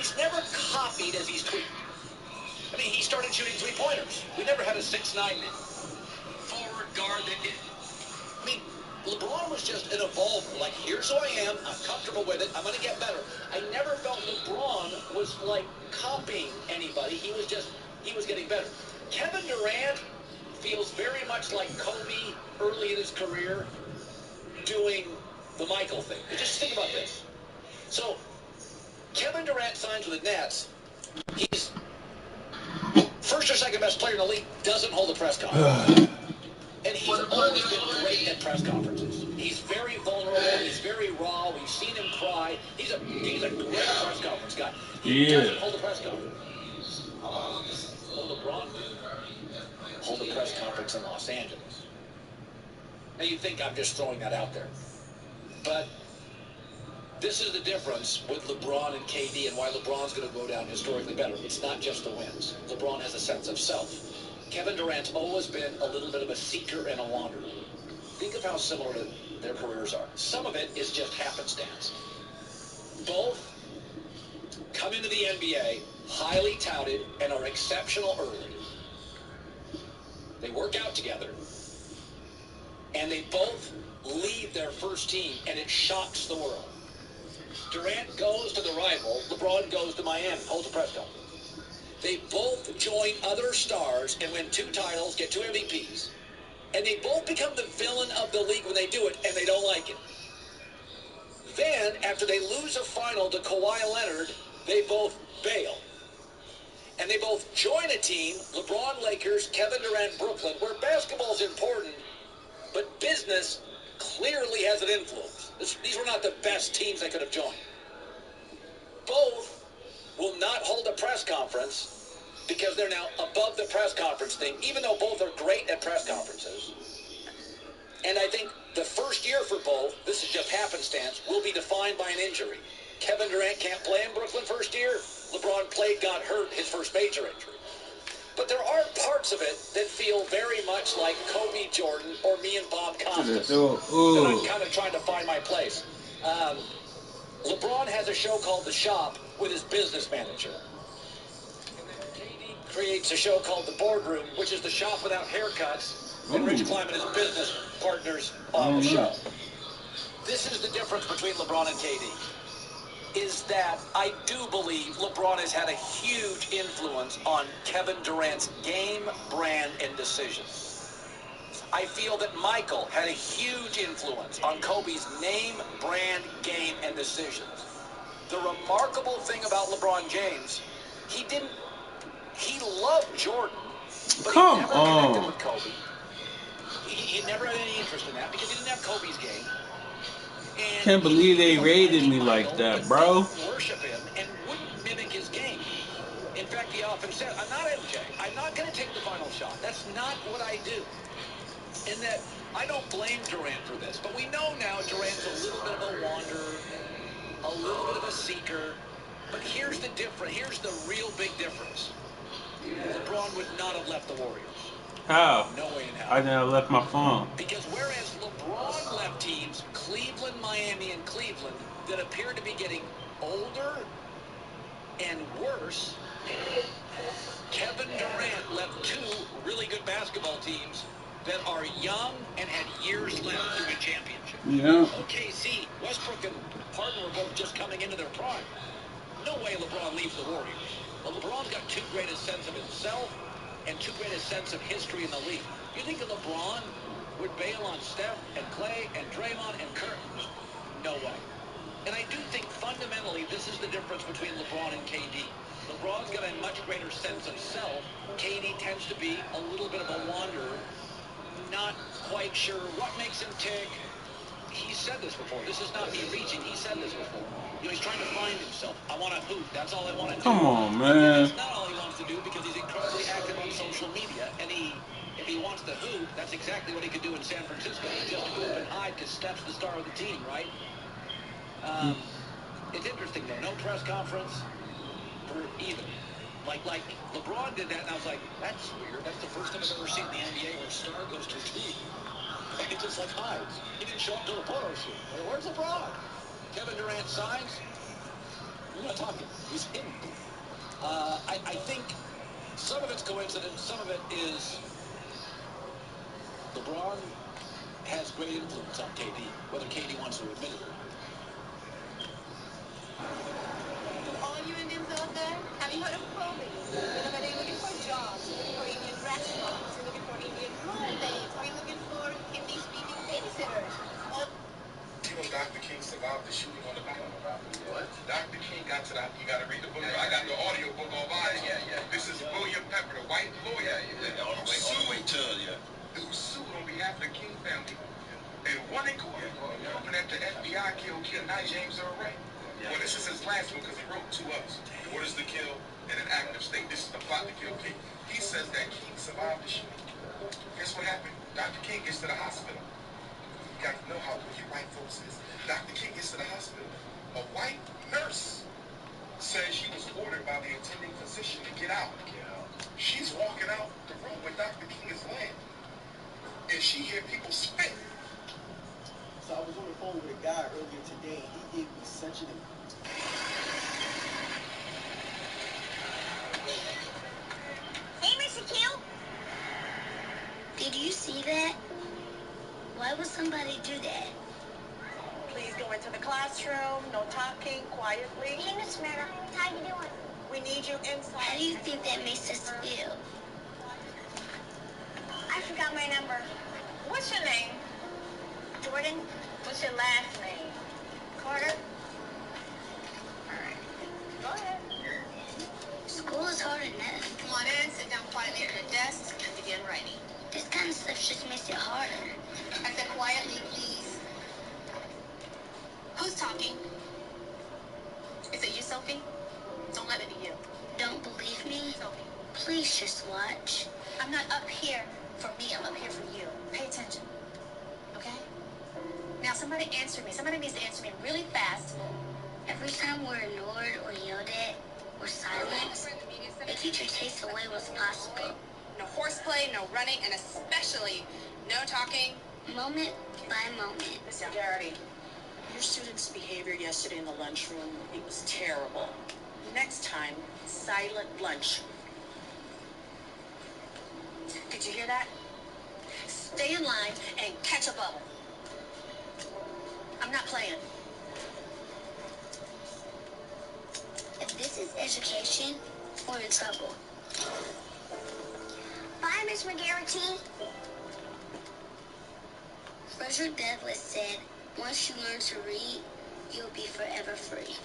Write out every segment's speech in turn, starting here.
he's never copied as he's tweaked. I mean, he started shooting three-pointers. We never had a 6'9" forward guard that did. I mean, LeBron was just an evolver. Like, here's who I am. I'm comfortable with it. I'm going to get better. I never felt LeBron was, like, copying anybody. He was getting better. Kevin Durant feels very much like Kobe early in his career doing the Michael thing. And just think about this. So, Kevin Durant signs with the Nets. He's first or second best player in the league, doesn't hold a press conference. And he's always been great at press conferences. He's very vulnerable. He's very raw. We've seen him cry. He's a great press conference guy. He doesn't hold a press conference. LeBron hold a press conference in Los Angeles. Now you think I'm just throwing that out there. But this is the difference with LeBron and KD and why LeBron's going to go down historically better. It's not just the wins. LeBron has a sense of self. Kevin Durant's always been a little bit of a seeker and a wanderer. Think of how similar their careers are. Some of it is just happenstance. Both come into the NBA highly touted and are exceptional early. They work out together. And they both leave their first team, and it shocks the world. Durant goes to the rival. LeBron goes to Miami, holds a press conference. They both join other stars and win 2 titles, get 2 MVPs. And they both become the villain of the league when they do it, and they don't like it. Then, after they lose a final to Kawhi Leonard, they both bail. And they both join a team, LeBron Lakers, Kevin Durant Brooklyn, where basketball is important, but business clearly has an influence. These were not the best teams they could have joined. Both will not hold a press conference because they're now above the press conference thing, even though both are great at press conferences. And I think the first year for both, this is just happenstance, will be defined by an injury. Kevin Durant can't play in Brooklyn first year. LeBron got hurt his first major injury. But there are parts of it that feel very much like Kobe Jordan or me and Bob Costas. And I'm kind of trying to find my place. LeBron has a show called The Shop with his business manager. And then KD creates a show called The Boardroom, which is the shop without haircuts, and Rich Kleiman is business partners on the show. This is the difference between LeBron and KD, is that I do believe LeBron has had a huge influence on Kevin Durant's game, brand, and decisions. I feel that Michael had a huge influence on Kobe's name, brand, game, and decisions. The remarkable thing about LeBron James, he loved Jordan, but he never connected with Kobe. He never had any interest in that because he didn't have Kobe's game. And can't believe they raided me like that, bro. Worship him and wouldn't mimic his game. In fact, he often said, I'm not MJ. I'm not going to take the final shot. That's not what I do. And that I don't blame Durant for this, but we know now Durant's a little bit of a wanderer, a little bit of a seeker. But here's the difference. Here's the real big difference. LeBron would not have left the Warriors. How? No way in hell. I never left my phone. Because whereas LeBron left teams, Cleveland, Miami, and Cleveland, that appear to be getting older and worse, Kevin Durant left 2 really good basketball teams that are young and had years left to win championships. Yeah. OKC, Westbrook and Harden were both just coming into their prime. No way LeBron leaves the Warriors. But LeBron's got 2 greatest sense of himself and 2 greatest sense of history in the league. You think LeBron would bail on Steph and Clay and Draymond and Curry? No way. And I do think fundamentally this is the difference between LeBron and KD. LeBron's got a much greater sense of self. KD tends to be a little bit of a wanderer, not quite sure what makes him tick. He said this before. This is not me reaching. He said this before. You know, he's trying to find himself. I want to hoop. That's all I want to do. Come on, man. That's not all he wants to do because he's incredibly active on social media. And if he wants to hoop, that's exactly what he could do in San Francisco. Just hoop and hide because Steph's the star of the team, right? It's interesting, though. No press conference for either. Like LeBron did that, and I was like, that's weird. That's the first time I've ever seen the NBA where a star goes to a team. He just like hides. He didn't show up to the photo shoot. Where's LeBron? Kevin Durant signs. We're not talking. He's hidden. I think some of it's coincidence. Some of it is LeBron has great influence on KD, whether KD wants to admit it or not. All you Indians out there, have you heard of probing? Whether you're looking for jobs, you're looking for Indian restaurants, you're looking for Indian roommates, or you're looking for Hindi-speaking babysitters. You know, Dr. King survived the shooting on the Battle. What? Dr. King got to that. You got to read the book. I got the audio book on mine. Yeah. This is William Pepper, the white lawyer. All the way to you. Who sued on behalf of the King family and won in court, hoping that the FBI killed Knight James Earl Ray. Well, this is his last one because he wrote 2 others. The orders to kill in an active state. This is the plot to kill King. He says that King survived the shooting. Guess what happened? Dr. King gets to the hospital. You got to know how wicked white folks is. Dr. King gets to the hospital. A white nurse says she was ordered by the attending physician to get out. She's walking out the room where Dr. King is laying. And she hear people spit. So I was on the phone with a guy earlier today. He gave me such an... Hey, Mr. Q. Did you see that? Why would somebody do that? Please go into the classroom. No talking. Quietly. Hey, Miss Mera, how you doing? We need you inside. How do you think that makes us feel? I forgot my number. What's your name? Jordan? What's your last name? Carter? Alright. Go ahead. School is hard enough. Come on in, sit down quietly at your desk, and begin writing. This kind of stuff just makes it harder. I said quietly, please. Who's talking? Is it you, Sophie? Don't let it be you. Don't believe me? Sophie. Please just watch. I'm not up here for me, I'm up here for you. Pay attention. Okay? Now somebody answer me. Somebody needs to answer me really fast. Every time we're ignored or yelled at or silenced, the teacher takes away what's possible. No horseplay, no running, and especially no talking. Moment by moment. Mr. Garrity, your student's behavior yesterday in the lunchroom, it was terrible. Next time, silent lunch. Did you hear that? Stay in line and catch a bubble. I'm not playing. If this is education, we're in trouble. Bye, Miss McGarrity. Frederick Douglass said, once you learn to read, you'll be forever free.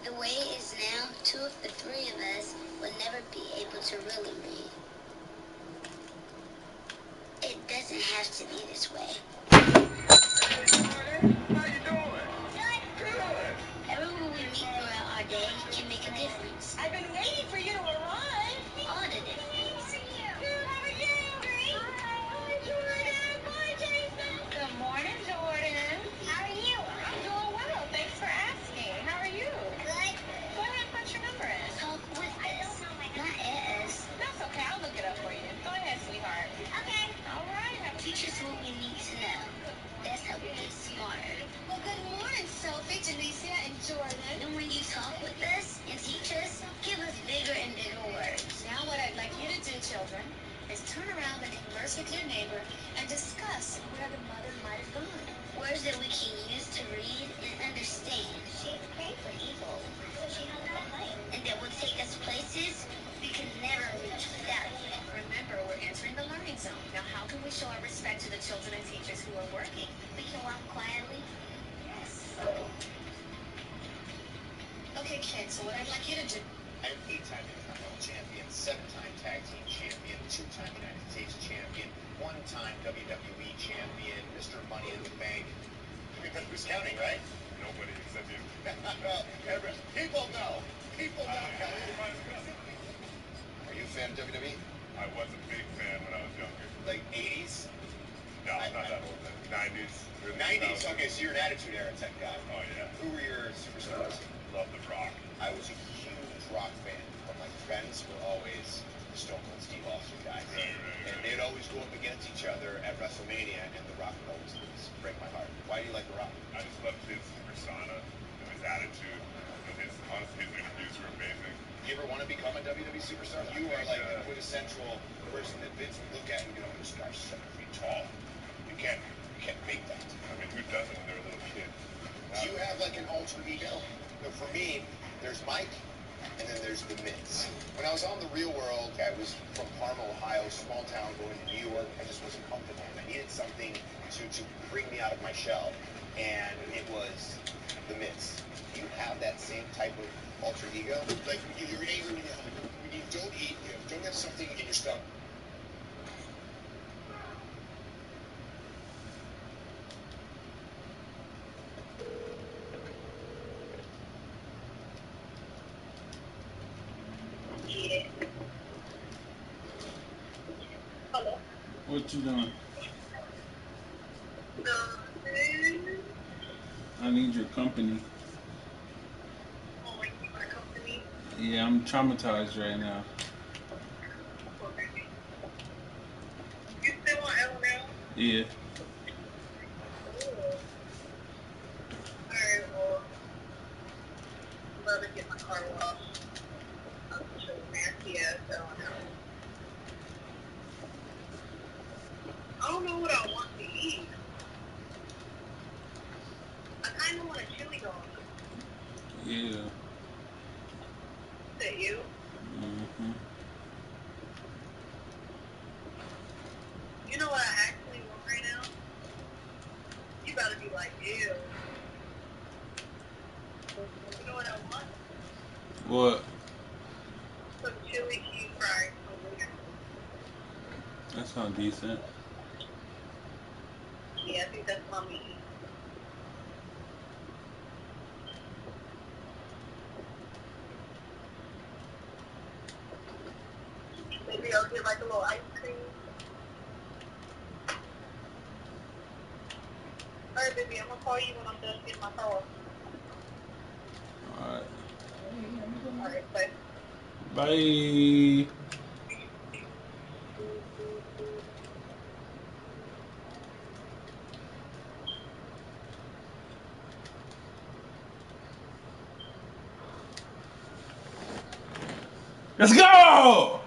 The way it is now, 2 of the 3 of us will never be able to really read. It doesn't have to be this way. How you doing? Good. Everyone we meet throughout our day can make a difference. I've been waiting for you to arrive. All the difference. How are you? Hi, Jordan. Bye, Jason. Good morning, Jordan. How are you? I'm doing well. Thanks for asking. How are you? Good. Go ahead and put your number in. Talk with us, not at us. That's okay. I'll look it up for you. Go ahead, sweetheart. Okay. All right. Teach us what we need to know. That's how we get smarter. Well, good morning, Sophie, Janicia, and Jordan. And when you talk with us and teach us, give us bigger and bigger words. Now what I'd like you to do, children, is turn around and converse with your neighbor and discuss where the mother might have gone. Words that we can use to read and understand. She's great for evil, so she knows how to fight. And that will take us places we can never reach without you. Remember, we're entering the learning zone. Now, how can we show our respect to the children and teachers who are working? We can walk quietly. Yes. Okay, kids, so what I'd like you to do... I'm 8-time Intercontinental Champion, 7-time Tag Team Champion, 2-time United States Champion, 1-time WWE Champion, Mr. Money in the Bank. Who's counting, right? Nobody except you. People know. People know. Are you a fan of WWE? I was a big fan when I was younger. Like 80s? No, not that old. 90s. 90s? Okay, so you're an Attitude Era type guy. Oh, yeah. Who were your superstars? Love The Rock. I was a huge Rock fan, but my friends were always the Stone Cold Steve Austin guys. Right. And they'd always go up against each other at WrestleMania, and The Rock would always lose. Break my heart. Why do you like The Rock? I just loved his persona, his attitude. superstar. You are like the quintessential person that Vince would look at and go, this guy's 7 feet tall. You can't make that. I mean, who doesn't when they're a little kid? Do you have like an alter ego? No, for me, there's Mike, and then there's The Miz. When I was on The Real World, I was from Parma, Ohio, small town, going to New York. I just wasn't comfortable. I needed something to bring me out of my shell, and it was The Miz. Do you have that same type of alter ego? Like, you're angry when you're hungry. When you don't eat, you don't have something in your stomach. Hello. What you doing? I need your company. Oh, like my company. Yeah, I'm traumatized right now. You still on LML? Yeah. Alright, well, I'm about to get my car washed. I'll show you nasty ass LML. I don't know what I want to eat. I kind of want a chili dog. Yeah. Is that you? Mm-hmm. You know what I actually want right now? You gotta be like, ew. You know what I want? What? Some chili cheese fries for later. That sounds decent. Yeah, I think that's mommy. Maybe I'll get like a little ice cream. Alright, baby, I'm gonna call you when I'm done getting my car washed. Alright. Alright, bye. Bye. Let's go!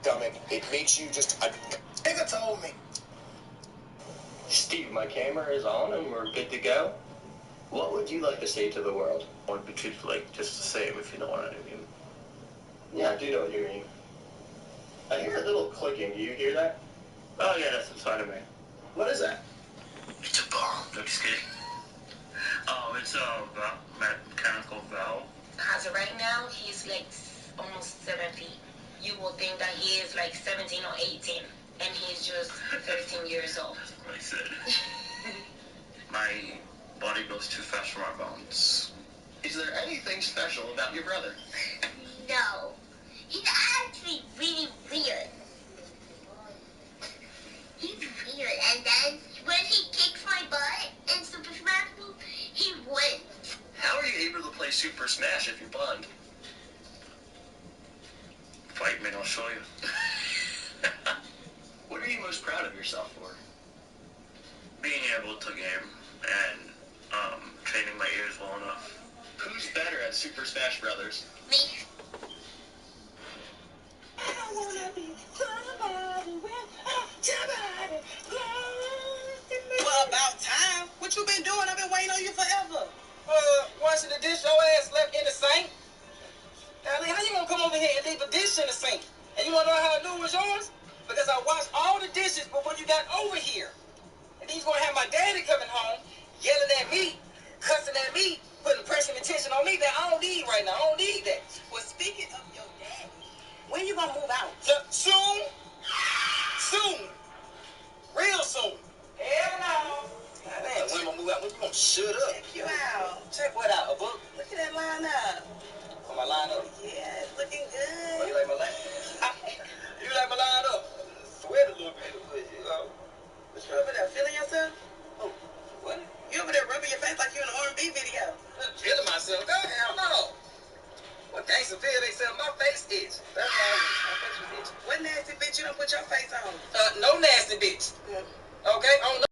Stomach, it makes you just a nigga told me. Steve, my camera is on and we're good to go. What would you like to say to the world? I would be treated like just the same, if you know what I mean. Yeah, I do know what you mean. I hear a little clicking. Do you hear that? Oh yeah, that's inside of me. What is that? It's a bomb. No, just kidding. Oh, it's a mechanical valve. As of right now, he's like almost 7 feet. You will think that he is like 17 or 18, and he's just 13 years old. That's what I said. My body goes too fast for my bones. Is there anything special about your brother? No. He's actually really weird. He's weird. And then when he kicks my butt in Super Smash Bros., he wins. How are you able to play Super Smash if you're blind? Fight me and I'll show you. What are you most proud of yourself for? Being able to game and training my ears well enough. Who's better at Super Smash Brothers? Me. I wanna be somebody with somebody. Well, about time. What you been doing? I've been waiting on you forever. Washing the dish, your ass left in the sink. Now, how you gonna come over here and leave a dish in the sink? And you wanna know how I knew it was yours? Because I washed all the dishes before you got over here. And then you gonna have my daddy coming home, yelling at me, cussing at me, putting pressure and attention on me that I don't need right now. I don't need that. Well, speaking of your daddy, when you gonna move out? Soon. Soon. Real soon. Hell no. Man, when am I move out? When you gonna shut up? Check you out. Check what out? A book? Look at that lineup. On my line up? Yeah, it's looking Oh, good. you like my line? You like my line up? Sweat a little bit, but you know. What you over there, feeling yourself? Oh, what? You over there rubbing your face like you in an R&B video. I'm feeling myself. God, hell no. What gangsta feel they say my face itch. That's why my face was itching. What nasty bitch you don't put your face on? No nasty bitch. Okay? I don't